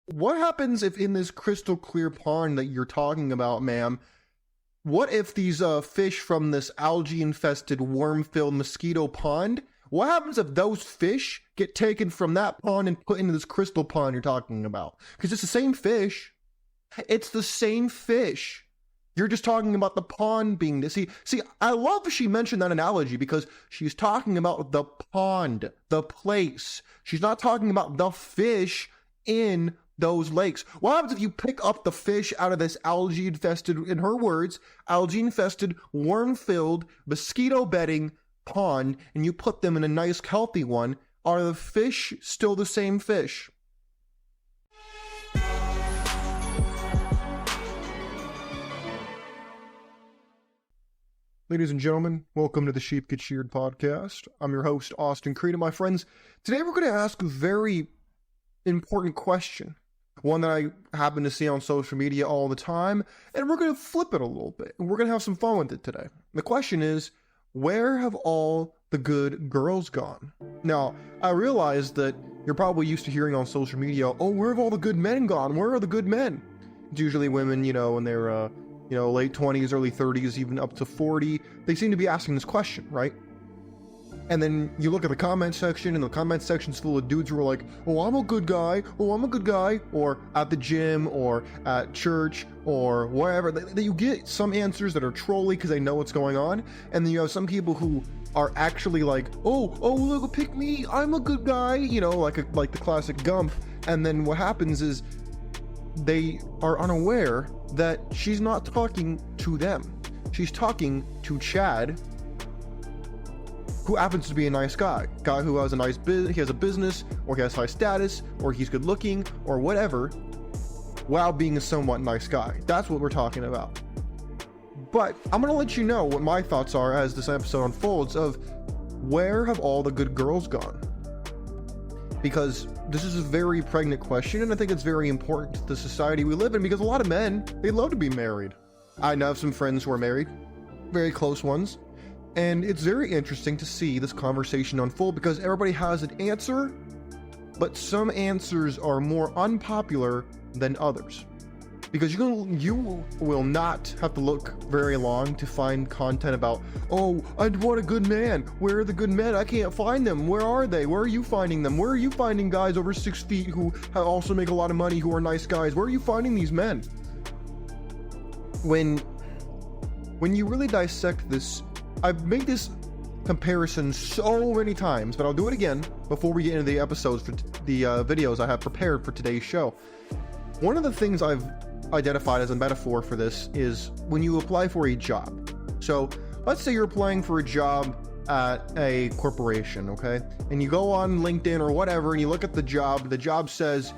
What happens if in this crystal clear pond that you're talking about, ma'am, what if these fish from this algae-infested, worm-filled mosquito pond, what happens if those fish get taken from that pond and put into this crystal pond you're talking about? Because it's the same fish. It's the same fish. You're just talking about the pond being this. See, I love she mentioned that analogy because she's talking about the pond, the place. She's not talking about the fish in those lakes. What happens if you pick up the fish out of this algae-infested, in her words, algae-infested, worm-filled, mosquito-bedding pond, and you put them in a nice, healthy one? Are the fish still the same fish? Ladies and gentlemen, welcome to the Sheep Get Sheared podcast. I'm your host, Austin Creed, and my friends, today we're going to ask a very important question. One that I happen to see on social media all the time, and we're going to flip it a little bit, and we're going to have some fun with it today. The question is, where have all the good girls gone? Now, I realize that you're probably used to hearing on social media, oh, where have all the good men gone? Where are the good men? It's usually women, in their, late 20s, early 30s, even up to 40. They seem to be asking this question, right? And then you look at the comment section, and the comment section's full of dudes who are like, oh, I'm a good guy, oh, I'm a good guy, or at the gym, or at church, or wherever. You get some answers that are trolly because they know what's going on, and then you have some people who are actually like, oh, look, pick me, I'm a good guy, like the classic Gump. And then what happens is they are unaware that she's not talking to them. She's talking to Chad, who happens to be a nice guy who has a nice he has a business, or he has high status, or he's good looking, or whatever, while being a somewhat nice guy. That's what we're talking about. But I'm gonna let you know what my thoughts are as this episode unfolds of where have all the good girls gone? Because this is a very pregnant question, and I think it's very important to the society we live in, because a lot of men, they love to be married. I know some friends who are married, very close ones. And it's very interesting to see this conversation unfold because everybody has an answer, but some answers are more unpopular than others. Because you will not have to look very long to find content about, oh, I want a good man. Where are the good men? I can't find them. Where are they? Where are you finding them? Where are you finding guys over 6 feet who also make a lot of money, who are nice guys? Where are you finding these men? When you really dissect this, I've made this comparison so many times, but I'll do it again before we get into the episodes for the videos I have prepared for today's show. One of the things I've identified as a metaphor for this is when you apply for a job. So let's say you're applying for a job at a corporation, okay? And you go on LinkedIn or whatever, and you look at the job says,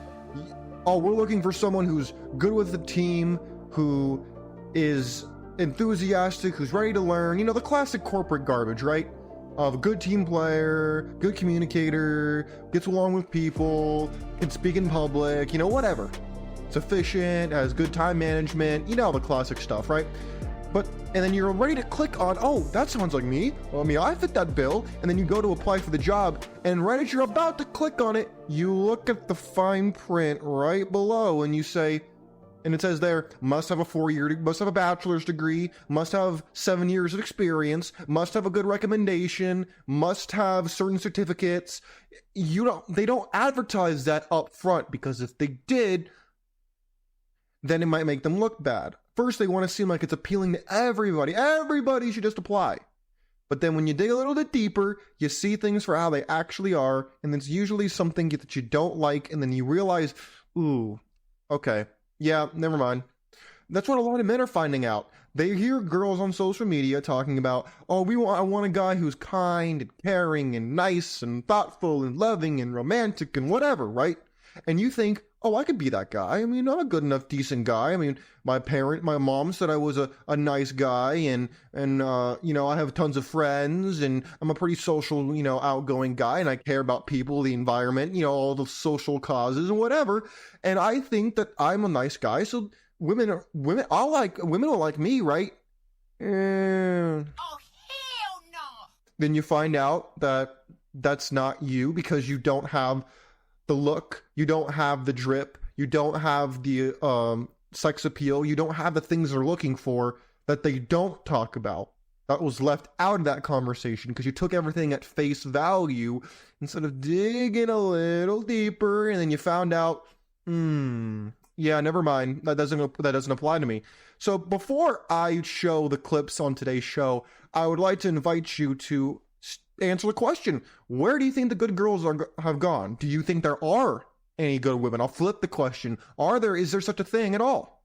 oh, we're looking for someone who's good with the team, who is enthusiastic, who's ready to learn, the classic corporate garbage, right? Of a good team player, good communicator, gets along with people, can speak in public, whatever. It's efficient, has good time management, the classic stuff, right? And then you're ready to click on, oh, that sounds like me. Well, I fit that bill. And then you go to apply for the job, and right as you're about to click on it, you look at the fine print right below, and you say, and it says there, must have a bachelor's degree, must have 7 years of experience, must have a good recommendation, must have certain certificates. They don't advertise that up front, because if they did, then it might make them look bad. First, they want to seem like it's appealing to everybody. Everybody should just apply. But then when you dig a little bit deeper, you see things for how they actually are, and it's usually something that you don't like, and then you realize, ooh, okay. Yeah, never mind. That's what a lot of men are finding out. They hear girls on social media talking about, oh, I want a guy who's kind and caring and nice and thoughtful and loving and romantic and whatever, right? And you think, oh, I could be that guy. I'm a good enough, decent guy. My mom said I was a nice guy, and I have tons of friends, and I'm a pretty social, outgoing guy, and I care about people, the environment, all the social causes and whatever. And I think that I'm a nice guy, so women will like me, right? Oh, hell no! Then you find out that that's not you, because you don't have the look, you don't have the drip, you don't have the sex appeal, you don't have the things they're looking for that they don't talk about. That was left out of that conversation because you took everything at face value instead of digging a little deeper, and then you found out, yeah, never mind. That doesn't apply to me. So before I show the clips on today's show, I would like to invite you to answer the question: where do you think the good girls have gone? Do you think there are any good women? I'll flip the question: is there such a thing at all?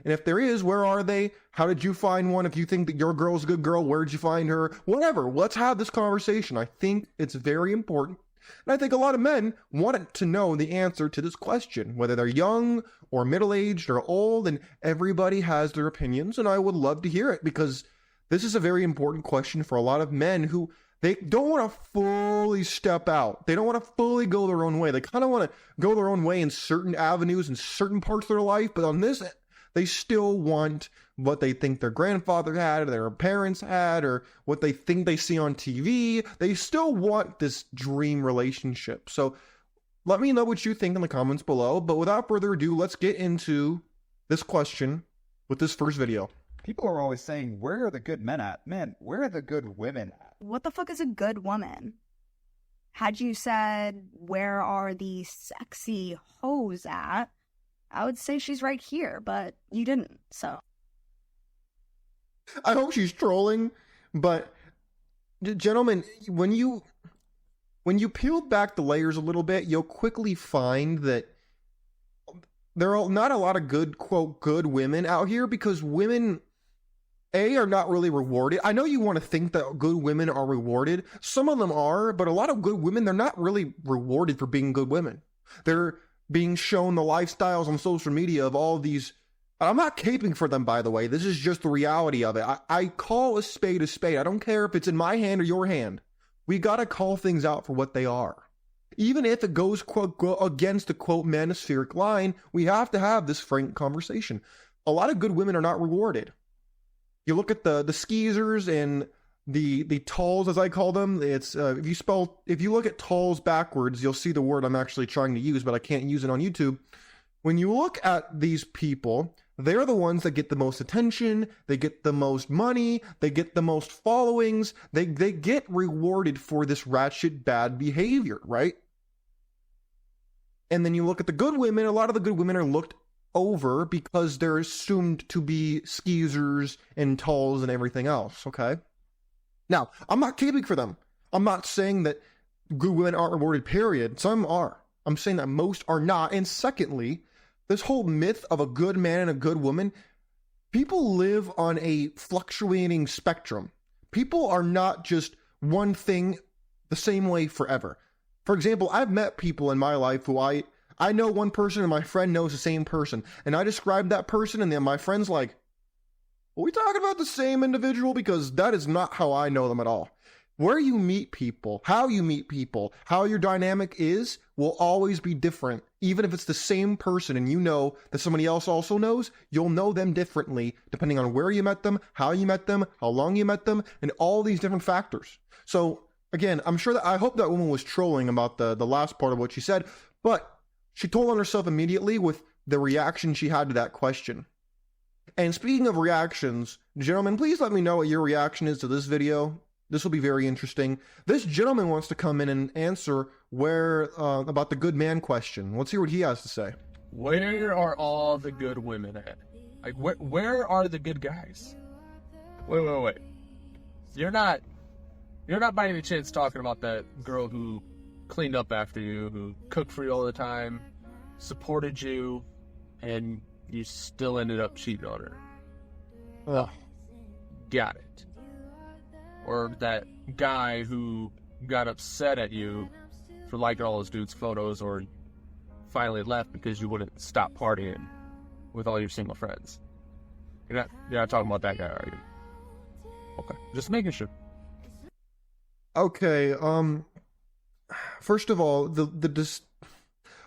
And if there is, where are they? How did you find one? If you think that your girl's a good girl, where did you find her? Whatever. Let's have this conversation. I think it's very important. And I think a lot of men want to know the answer to this question, whether they're young or middle-aged or old, and everybody has their opinions, and I would love to hear it because this is a very important question for a lot of men who they don't want to fully step out. They don't want to fully go their own way. They kind of want to go their own way in certain avenues, in certain parts of their life, but on this, they still want what they think their grandfather had, or their parents had, or what they think they see on TV. They still want this dream relationship. So let me know what you think in the comments below. But without further ado, let's get into this question with this first video. People are always saying, where are the good men at? Man, where are the good women at? What the fuck is a good woman? Had you said, where are the sexy hoes at? I would say she's right here, but you didn't, so. I hope she's trolling, but gentlemen, when you peel back the layers a little bit, you'll quickly find that there are not a lot of good, quote, good women out here because women, are not really rewarded. I know you want to think that good women are rewarded. Some of them are, but a lot of good women, they're not really rewarded for being good women. They're being shown the lifestyles on social media of all these. I'm not caping for them, by the way. This is just the reality of it. I call a spade a spade. I don't care if it's in my hand or your hand. We got to call things out for what they are. Even if it goes, quote, against the, quote, manospheric line, we have to have this frank conversation. A lot of good women are not rewarded. You look at the skeezers and the talls, as I call them. It's if you look at talls backwards, you'll see the word I'm actually trying to use, but I can't use it on YouTube. When you look at these people, they're the ones that get the most attention, they get the most money, they get the most followings, they get rewarded for this ratchet bad behavior, right? And then you look at the good women, a lot of the good women are looked over because they're assumed to be skeezers and talls and everything else, okay? Now, I'm not caping for them. I'm not saying that good women aren't rewarded, period. Some are. I'm saying that most are not. And secondly, this whole myth of a good man and a good woman, people live on a fluctuating spectrum. People are not just one thing the same way forever. For example, I've met people in my life who I know one person and my friend knows the same person. And I describe that person and then my friend's like, are we talking about the same individual? Because that is not how I know them at all. Where you meet people, how you meet people, how your dynamic is will always be different. Even if it's the same person and you know that somebody else also knows, you'll know them differently depending on where you met them, how long you met them, and all these different factors. So again, I hope that woman was trolling about the last part of what she said, but she told on herself immediately with the reaction she had to that question. And speaking of reactions, gentlemen, please let me know what your reaction is to this video. This will be very interesting. This gentleman wants to come in and answer about the good man question. Let's hear what he has to say. Where are all the good women at? Like, where are the good guys? Wait. You're not by any chance talking about that girl who cleaned up after you, who cooked for you all the time, supported you, and you still ended up cheating on her. Ugh. Got it. Or that guy who got upset at you for liking all those dudes' photos, or finally left because you wouldn't stop partying with all your single friends. You're not talking about that guy, are you? Okay, just making sure. Okay, first of all,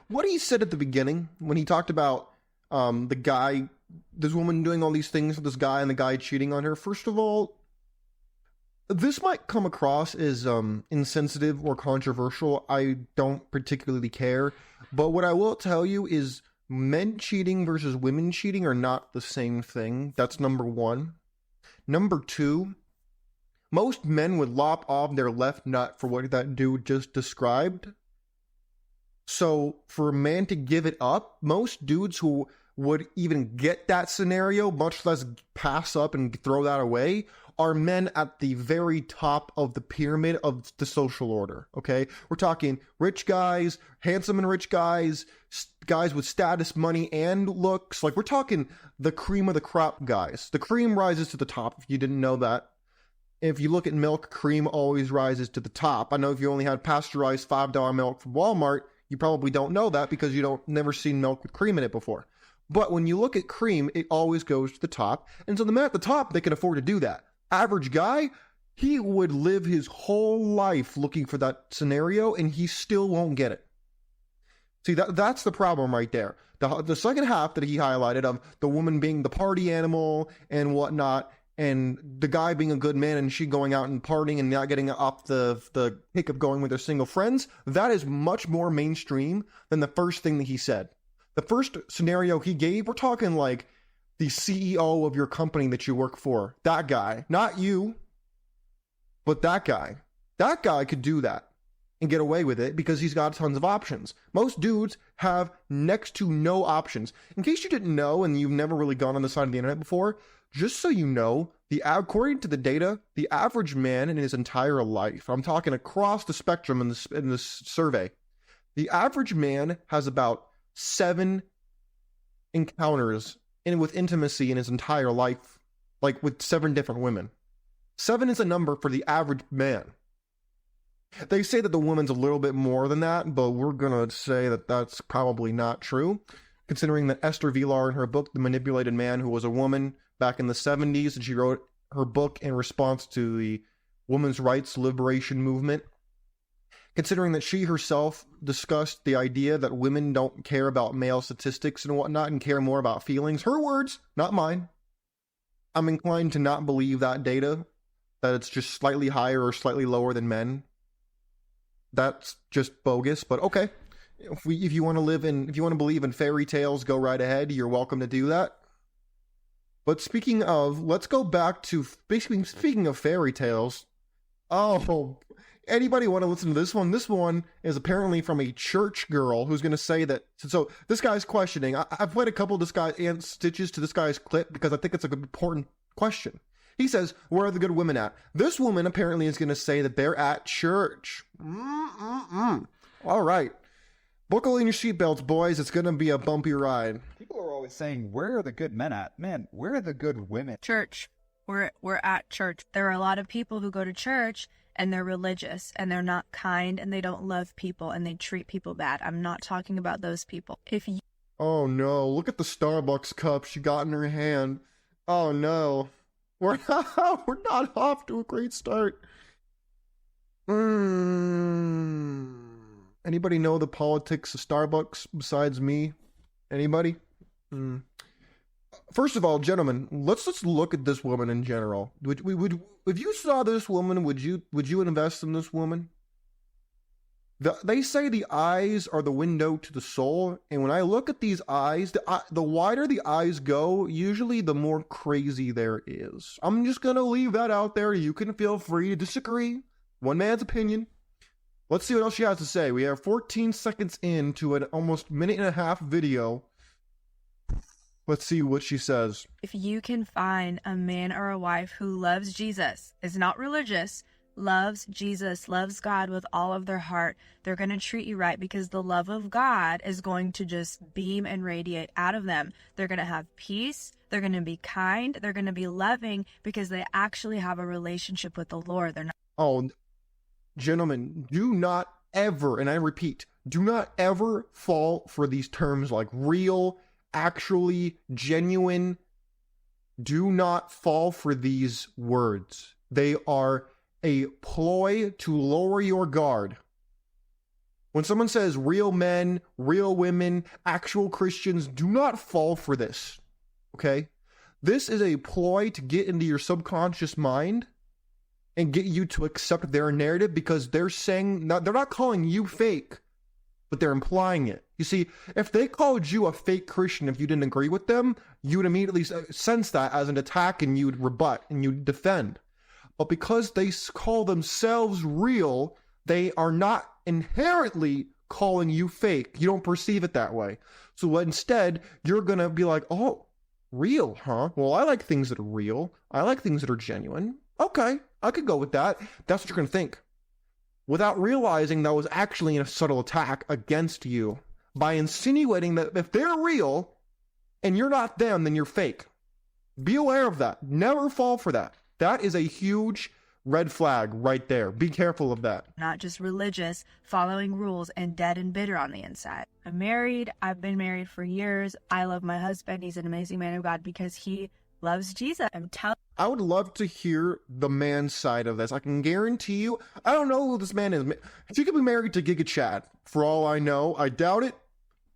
what he said at the beginning when he talked about this woman doing all these things with this guy and the guy cheating on her. First of all, this might come across as insensitive or controversial. I don't particularly care. But what I will tell you is Men cheating versus women cheating are not the same thing. That's number one. Number two, most men would lop off their left nut for what that dude just described. So for a man to give it up, most dudes who would even get that scenario, much less pass up and throw that away, are men at the very top of the pyramid of the social order, okay? We're talking rich guys, handsome and rich guys, guys with status, money, and looks. Like, we're talking the cream of the crop guys. The cream rises to the top, if you didn't know that. If you look at milk, cream always rises to the top. I know if you only had pasteurized $5 milk from Walmart, you probably don't know that because you don't never seen milk with cream in it before. But when you look at cream, it always goes to the top. And so the men at the top, they can afford to do that. Average guy, he would live his whole life looking for that scenario, and he still won't get it. See, that's the problem right there. The second half that he highlighted of the woman being the party animal and whatnot, and the guy being a good man and she going out and partying and not getting off the kick of going with her single friends, that is much more mainstream than the first thing that he said. The first scenario he gave, we're talking like the CEO of your company that you work for. That guy. Not you, but that guy. That guy could do that and get away with it because he's got tons of options. Most dudes have next to no options. In case you didn't know and you've never really gone on the side of the internet before, just so you know, according to the data, the average man in his entire life, I'm talking across the spectrum in this survey, the average man has about 7 encounters with intimacy in his entire life, like with 7 different women. 7 is a number for the average man. They say that the woman's a little bit more than that, but we're going to say that that's probably not true, considering that Esther Vilar in her book, The Manipulated Man, who was a woman back in the 70s, and she wrote her book in response to the women's rights liberation movement. Considering that she herself discussed the idea that women don't care about male statistics and whatnot and care more about feelings. Her words, not mine. I'm inclined to not believe that data, that it's just slightly higher or slightly lower than men. That's just bogus, but okay. If you want to believe in fairy tales, go right ahead. You're welcome to do that. But speaking of, let's go back to speaking of fairy tales. Oh, anybody want to listen to this one? This one is apparently from a church girl who's going to say that. So this guy's questioning. I've played a couple of this guy and stitches to this guy's clip because I think it's an important question. He says, "Where are the good women at?" This woman apparently is going to say that they're at church. All right. Buckle in your seatbelts, boys. It's going to be a bumpy ride. People are always saying, where are the good men at? Man, where are the good women? Church. We're at church. There are a lot of people who go to church and they're religious and they're not kind and they don't love people and they treat people bad. I'm not talking about those people. Oh no, look at the Starbucks cup she got in her hand. Oh no. We're not off to a great start. Anybody know the politics of Starbucks besides me? Anybody? First of all, gentlemen, let's look at this woman in general. Would if you saw this woman, would you invest in this woman? They say the eyes are the window to the soul, and when I look at these eyes, the wider the eyes go, usually the more crazy there is. I'm just gonna leave that out there. You can feel free to disagree. One man's opinion. Let's see what else she has to say. We are 14 seconds into an almost minute-and-a-half video. Let's see what she says. If you can find a man or a wife who loves Jesus, is not religious, loves Jesus, loves God with all of their heart, they're going to treat you right because the love of God is going to just beam and radiate out of them. They're going to have peace. They're going to be kind. They're going to be loving because they actually have a relationship with the Lord. They're not. Oh, gentlemen, do not ever, and I repeat, do not ever fall for these terms like real, actually, genuine. Do not fall for these words. They are a ploy to lower your guard. When someone says real men, real women, actual Christians, do not fall for this. Okay? This is a ploy to get into your subconscious mind and get you to accept their narrative because they're saying, they're not calling you fake, but they're implying it. You see, if they called you a fake Christian if you didn't agree with them, you'd immediately sense that as an attack and you'd rebut and you'd defend. But because they call themselves real, they are not inherently calling you fake. You don't perceive it that way. So instead, you're going to be like, oh, real, huh? Well, I like things that are real. I like things that are genuine. Okay, I could go with that. That's what you're going to think. Without realizing that was actually a subtle attack against you by insinuating that if they're real and you're not them, then you're fake. Be aware of that. Never fall for that. That is a huge red flag right there. Be careful of that. Not just religious, following rules, and dead and bitter on the inside. I'm married. I've been married for years. I love my husband. He's an amazing man of God because he loves Jesus. I would love to hear the man's side of this. I can guarantee you, I don't know who this man is. She could be married to Giga Chad. For all I know, I doubt it,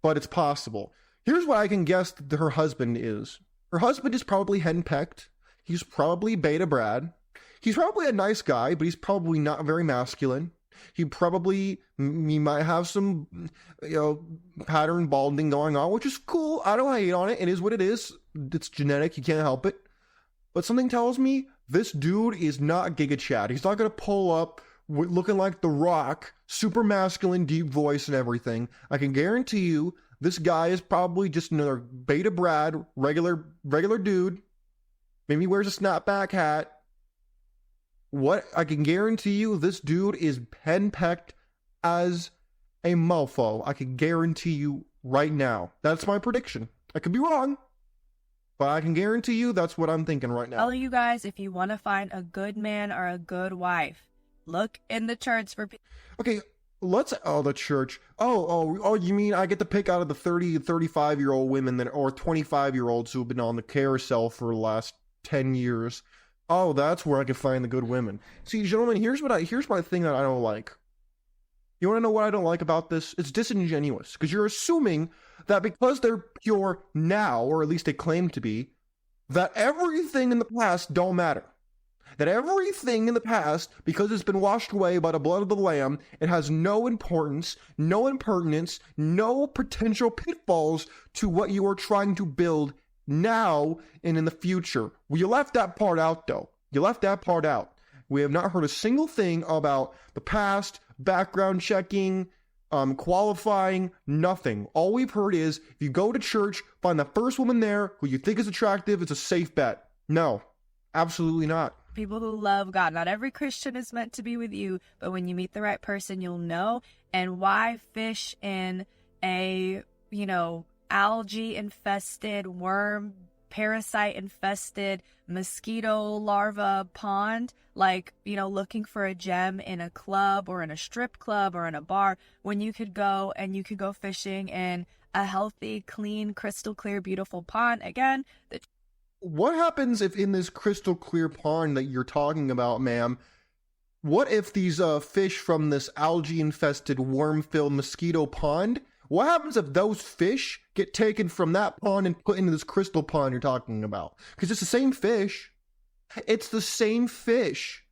but it's possible. Here's what I can guess that her husband is. Her husband is probably henpecked. He's probably beta Brad. He's probably a nice guy, but he's probably not very masculine. He might have some, pattern balding going on, which is cool. I don't hate on it. It is what it is. It's genetic. You can't help it. But something tells me this dude is not Giga Chad. He's not going to pull up looking like The Rock, super masculine, deep voice and everything. I can guarantee you this guy is probably just another beta Brad, regular dude. Maybe he wears a snapback hat. What I can guarantee you, this dude is henpecked as a mofo. I can guarantee you right now. That's my prediction. I could be wrong, but I can guarantee you that's what I'm thinking right now. Tell you guys, if you want to find a good man or a good wife, look in the church for people. Okay, the church. Oh, you mean I get to pick out of the 30, 35-year-old women or 25-year-olds who have been on the carousel for the last 10 years. Oh, that's where I can find the good women. See, gentlemen, here's my thing that I don't like. You want to know what I don't like about this? It's disingenuous, because you're assuming that because they're pure now, or at least they claim to be, that everything in the past don't matter. That everything in the past, because it's been washed away by the blood of the Lamb, it has no importance, no impertinence, no potential pitfalls to what you are trying to build now and in the future. Well, you left that part out, though. You left that part out. We have not heard a single thing about the past, background checking, qualifying, nothing. All we've heard is, if you go to church, find the first woman there who you think is attractive, it's a safe bet. No, absolutely not. People who love God. Not every Christian is meant to be with you, but when you meet the right person, you'll know. And why fish in a, algae-infested, worm, parasite-infested, mosquito larva pond, looking for a gem in a club or in a strip club or in a bar, when you could go fishing in a healthy, clean, crystal clear, beautiful pond. Again, what happens if in this crystal clear pond that you're talking about, ma'am, what if these fish from this algae-infested, worm-filled mosquito pond, what happens if those fish get taken from that pond and put into this crystal pond you're talking about? Because it's the same fish. It's the same fish.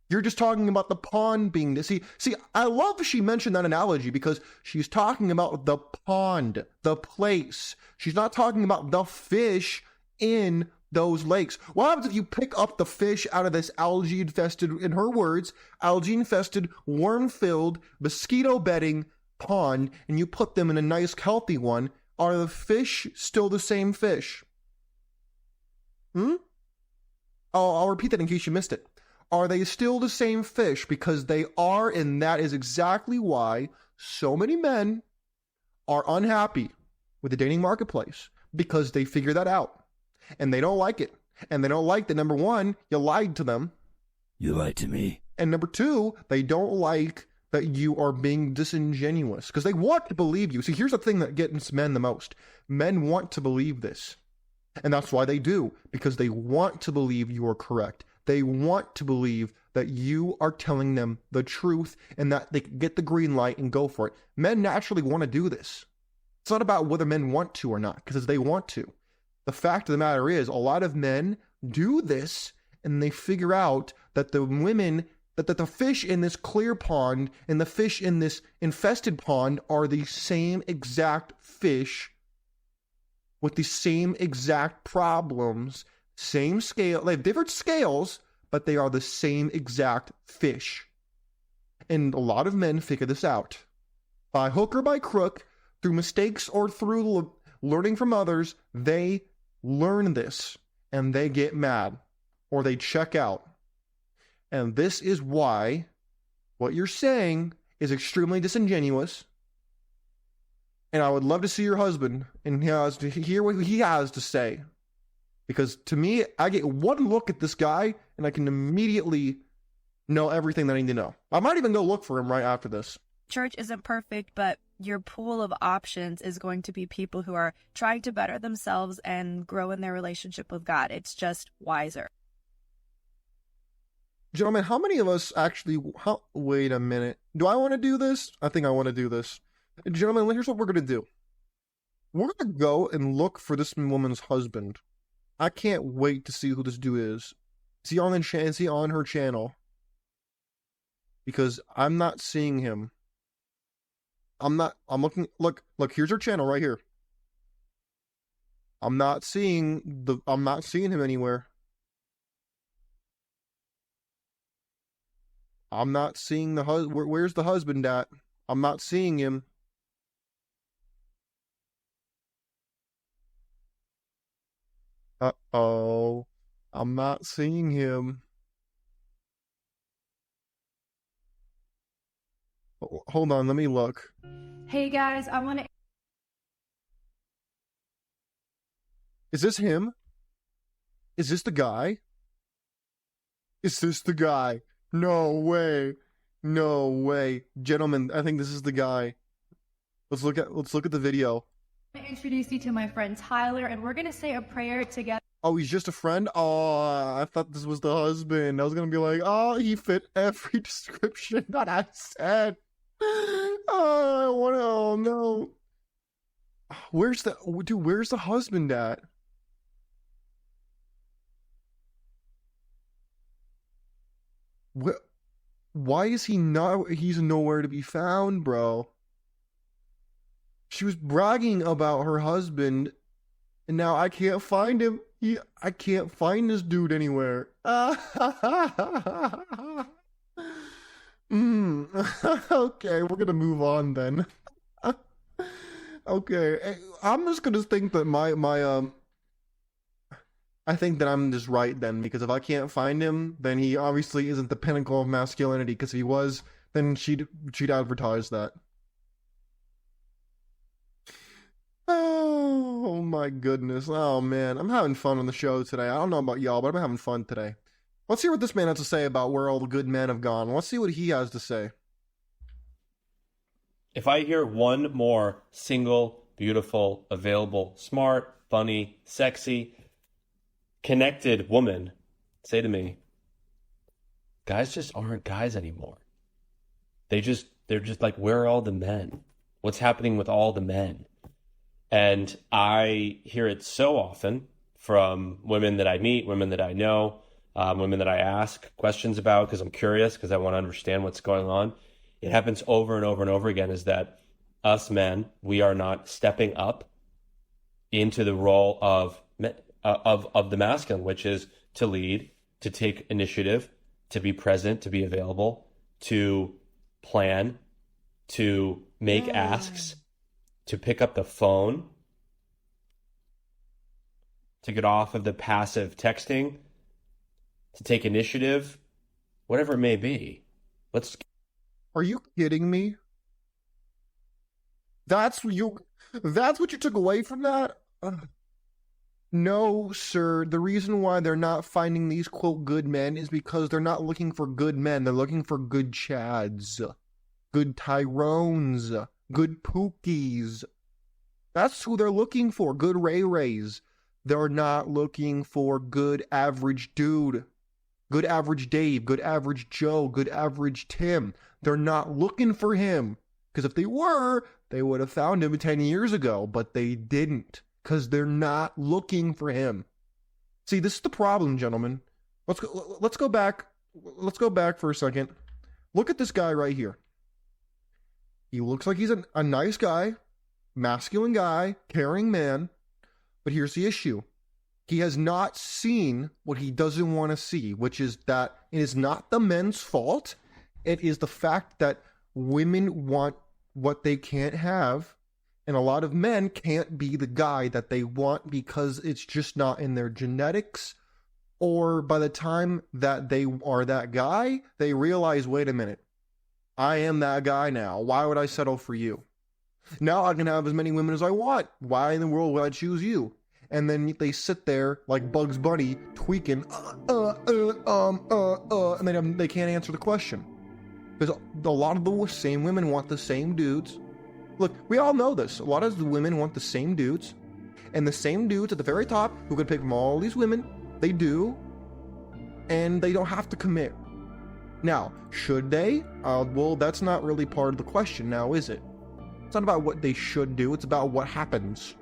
You're just talking about the pond being this. See, I love she mentioned that analogy because she's talking about the pond, the place. She's not talking about the fish in those lakes. What happens if you pick up the fish out of this algae-infested, in her words, algae-infested, worm-filled, mosquito-bedding pond, and you put them in a nice, healthy one? Are the fish still the same fish? I'll repeat that in case you missed it. Are they still the same fish? Because they are, and that is exactly why so many men are unhappy with the dating marketplace, because they figure that out. And they don't like it. And they don't like that, number one, you lied to them. You lied to me. And number two, they don't like that you are being disingenuous, because they want to believe you. See, here's the thing that gets men the most. Men want to believe this. And that's why they do, because they want to believe you are correct. They want to believe that you are telling them the truth and that they can get the green light and go for it. Men naturally want to do this. It's not about whether men want to or not, because they want to. The fact of the matter is, a lot of men do this and they figure out that the women that the fish in this clear pond and the fish in this infested pond are the same exact fish with the same exact problems, same scale. They have different scales, but they are the same exact fish. And a lot of men figure this out. By hook or by crook, through mistakes or through learning from others, they learn this and they get mad or they check out. And this is why what you're saying is extremely disingenuous. And I would love to see your husband and to hear what he has to say. Because to me, I get one look at this guy and I can immediately know everything that I need to know. I might even go look for him right after this. Church isn't perfect, but your pool of options is going to be people who are trying to better themselves and grow in their relationship with God. It's just wiser. Gentlemen, how many of us actually... wait a minute. Do I want to do this? I think I want to do this. Gentlemen, here's what we're going to do. We're going to go and look for this woman's husband. I can't wait to see who this dude is. Is he on her channel? Because I'm not seeing him. I'm looking... Look, here's her channel right here. I'm not seeing him anywhere. I'm not seeing the husband. Where's the husband at? I'm not seeing him. Uh-oh. I'm not seeing him. Hold on, let me look. Hey guys, I want to... Is this him? Is this the guy? Is this the guy? No way. No way. Gentlemen, I think this is the guy. Let's look at the video. I'm going to introduce you to my friend Tyler, and we're going to say a prayer together. Oh, he's just a friend? Oh, I thought this was the husband. I was going to be like, oh, he fit every description that I said. Oh no. Where's the husband at? Why is he not? He's nowhere to be found, bro. She was bragging about her husband, and now I can't find him. I can't find this dude anywhere. Okay, we're gonna move on then. Okay, I'm just gonna think that I think that I'm just right then, because if I can't find him, then he obviously isn't the pinnacle of masculinity, because if he was, then she'd advertise that. Oh my goodness. Oh man, I'm having fun on the show today. I don't know about y'all, but I'm having fun today. Let's hear what this man has to say about where all the good men have gone. Let's see what he has to say. If I hear one more single, beautiful, available, smart, funny, sexy, connected woman say to me, guys just aren't guys anymore. They're just like, where are all the men? What's happening with all the men? And I hear it so often from women that I meet, women that I know, women that I ask questions about because I'm curious, because I want to understand what's going on. It happens over and over and over again, is that us men, we are not stepping up into the role of the masculine, which is to lead, to take initiative, to be present, to be available, to plan, to make asks, to pick up the phone, to get off of the passive texting, to take initiative, whatever it may be. Are you kidding me? That's what you took away from that? No, sir. The reason why they're not finding these, quote, good men is because they're not looking for good men. They're looking for good Chads, good Tyrones, good Pookies. That's who they're looking for, good Ray Rays. They're not looking for good average dude, good average Dave, good average Joe, good average Tim. They're not looking for him. Because if they were, they would have found him 10 years ago, but they didn't. Because they're not looking for him. See, this is the problem, gentlemen. Let's go back let's go back for a second. Look at this guy right here. He looks like he's a nice guy, masculine guy, caring man. But here's the issue. He has not seen what he doesn't want to see, which is that it is not the men's fault. It is the fact that women want what they can't have. And a lot of men can't be the guy that they want because it's just not in their genetics. Or by the time that they are that guy, they realize, wait a minute, I am that guy now. Why would I settle for you? Now I can have as many women as I want. Why in the world would I choose you? And then they sit there like Bugs Bunny tweaking, and they can't answer the question. Because a lot of the same women want the same dudes. Look, we all know this. A lot of the women want the same dudes. And the same dudes at the very top who could pick from all these women, they do. And they don't have to commit. Now, should they? Well, that's not really part of the question now, is it? It's not about what they should do. It's about what happens.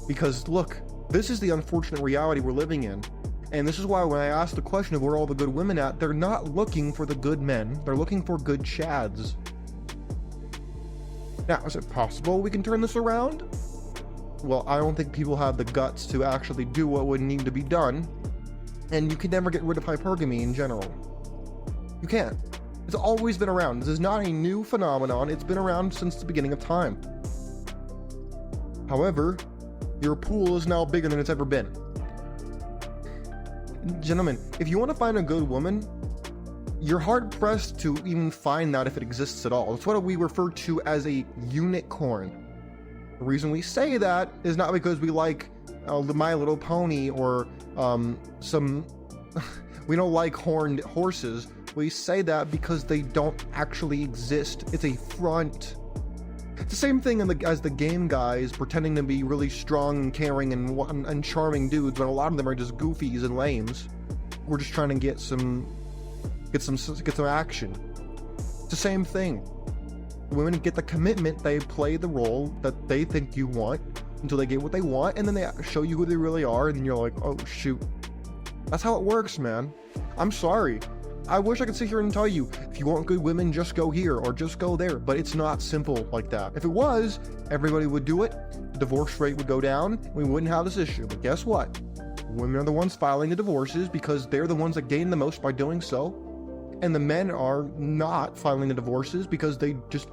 Because, look, this is the unfortunate reality we're living in. And this is why when I ask the question of where all the good women at, they're not looking for the good men. They're looking for good chads. Now, is it possible we can turn this around? Well, I don't think people have the guts to actually do what would need to be done. And you can never get rid of hypergamy in general. You can't. It's always been around. This is not a new phenomenon. It's been around since the beginning of time. However, your pool is now bigger than it's ever been. Gentlemen, if you want to find a good woman, you're hard-pressed to even find that if it exists at all. It's what we refer to as a unicorn. The reason we say that is not because we like the My Little Pony or we don't like horned horses. We say that because they don't actually exist. It's a front. It's the same thing as the game guys pretending to be really strong and caring and charming dudes when a lot of them are just goofies and lames. We're just trying to get some action. It's the same thing. Women get the commitment, they play the role that they think you want until they get what they want, and then they show you who they really are, and you're like, oh shoot. That's how it works, man. I'm sorry. I wish I could sit here and tell you, if you want good women, just go here or just go there, but it's not simple like that. If it was, everybody would do it, the divorce rate would go down, we wouldn't have this issue. But guess what? Women are the ones filing the divorces because they're the ones that gain the most by doing so, and the men are not filing the divorces because they just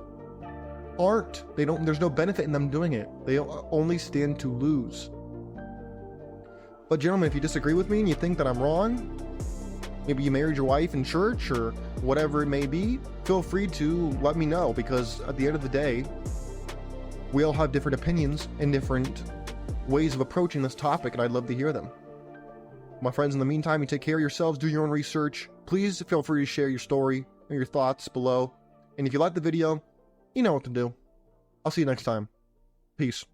aren't. There's no benefit in them doing it. They only stand to lose. But gentlemen, if you disagree with me and you think that I'm wrong, maybe you married your wife in church or whatever it may be, feel free to let me know, because at the end of the day, we all have different opinions and different ways of approaching this topic, and I'd love to hear them. My friends, in the meantime, you take care of yourselves, do your own research. Please feel free to share your story or your thoughts below. And if you like the video, you know what to do. I'll see you next time. Peace.